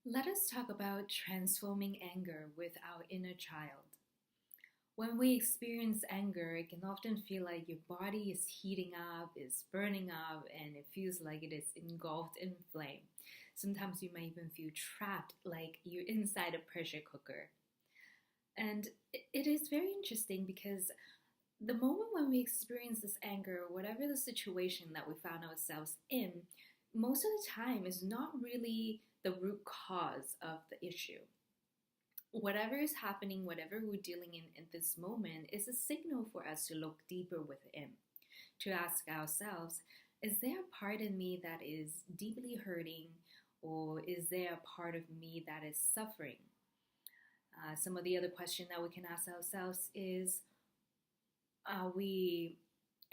Let us talk about transforming anger with our inner child. When we experience anger, it can often feel like your body is heating up, is burning up, and it feels like it is engulfed in flame. Sometimes you might even feel trapped, like you're inside a pressure cooker. And it is very interesting because the moment when we experience this anger, whatever the situation that we found ourselves in, most of the time is not really the root cause of the issue. Whatever is happening, whatever we're dealing in this moment, is a signal for us to look deeper within, to ask ourselves, is there a part in me that is deeply hurting, or is there a part of me that is suffering? Some of the other questions that we can ask ourselves is, are we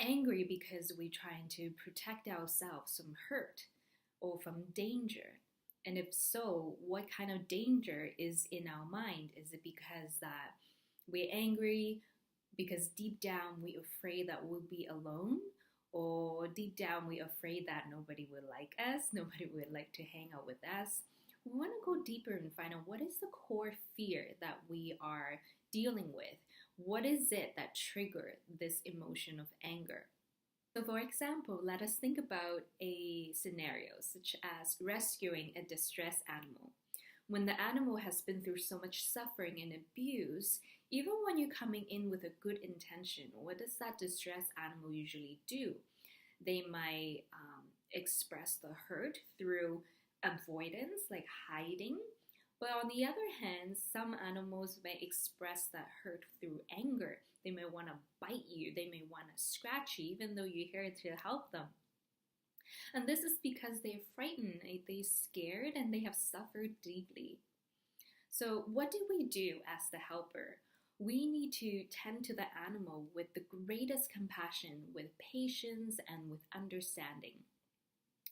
angry because we're trying to protect ourselves from hurt or from danger? And if so, what kind of danger is in our mind? Is it because that we're angry because deep down we're afraid that we'll be alone? Or deep down we're afraid that nobody will like us, nobody would like to hang out with us? We want to go deeper and find out what is the core fear that we are dealing with. What is it that triggered this emotion of anger? So, for example, let us think about a scenario such as rescuing a distressed animal. When the animal has been through so much suffering and abuse, even when you're coming in with a good intention, what does that distressed animal usually do? They might express the hurt through avoidance, like hiding. But on the other hand, some animals may express that hurt through anger. They may want to bite you, they may want to scratch you, even though you're here to help them. And this is because they're frightened, they're scared, and they have suffered deeply. So, what do we do as the helper? We need to tend to the animal with the greatest compassion, with patience, and with understanding.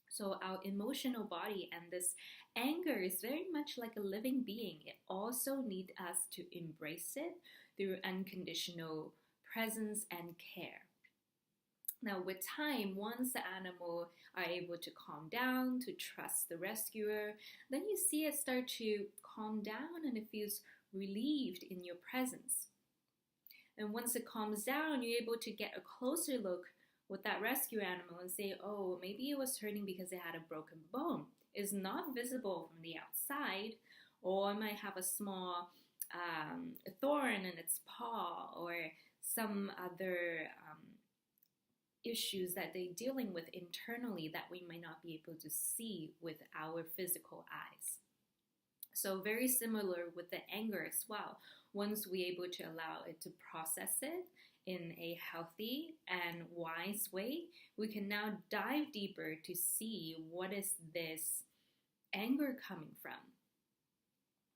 So our emotional body and this anger is very much like a living being. It also needs us to embrace it through unconditional presence and care. Now, with time, once the animal are able to calm down, to trust the rescuer, then you see it start to calm down and it feels relieved in your presence. And once it calms down, you're able to get a closer look with that rescue animal and say, oh, maybe it was hurting because it had a broken bone. It's not visible from the outside, or it might have a small thorn in its paw, or some other issues that they're dealing with internally that we might not be able to see with our physical eyes. So very similar with the anger as well. Once we're able to allow it to process it in a healthy and wise way, we can now dive deeper to see what is this anger coming from.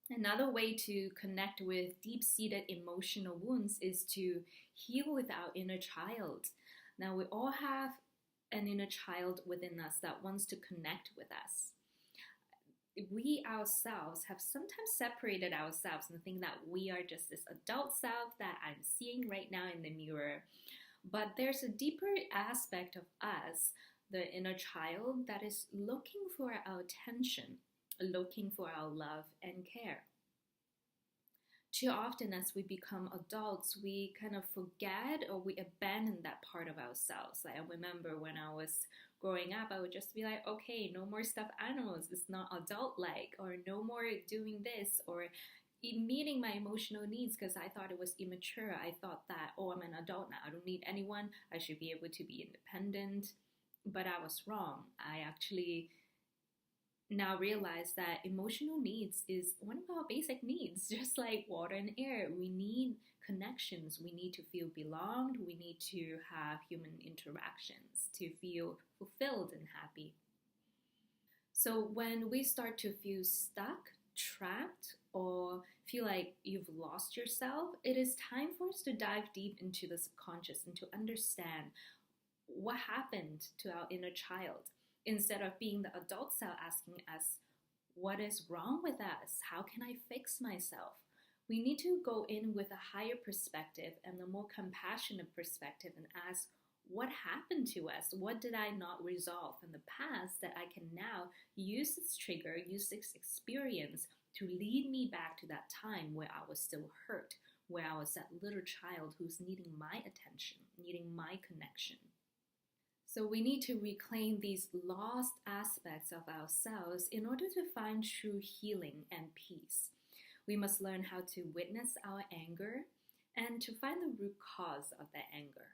Another way to connect with deep-seated emotional wounds is to heal with our inner child. Now, we all have an inner child within us that wants to connect with us. We ourselves have sometimes separated ourselves and think that we are just this adult self that I'm seeing right now in the mirror. But there's a deeper aspect of us, the inner child, that is looking for our attention, looking for our love and care. Too often as we become adults, we kind of forget or we abandon that part of ourselves. Like I remember when I was growing up, I would just be like, okay, no more stuffed animals. It's not adult-like, or no more doing this, or meeting my emotional needs because I thought it was immature. I thought that, oh, I'm an adult now. I don't need anyone. I should be able to be independent. But I was wrong. I actually now realize that emotional needs is one of our basic needs, just like water and air. We need connections. We need to feel belonged. We need to have human interactions to feel fulfilled and happy. So when we start to feel stuck, trapped, or feel like you've lost yourself, it is time for us to dive deep into the subconscious and to understand what happened to our inner child. Instead of being the adult self asking us, what is wrong with us? How can I fix myself? We need to go in with a higher perspective and a more compassionate perspective and ask, What happened to us? What did I not resolve in the past that I can now use this trigger, use this experience to lead me back to that time where I was still hurt, where I was that little child who's needing my attention, needing my connection. So we need to reclaim these lost aspects of ourselves in order to find true healing and peace. We must learn how to witness our anger and to find the root cause of that anger.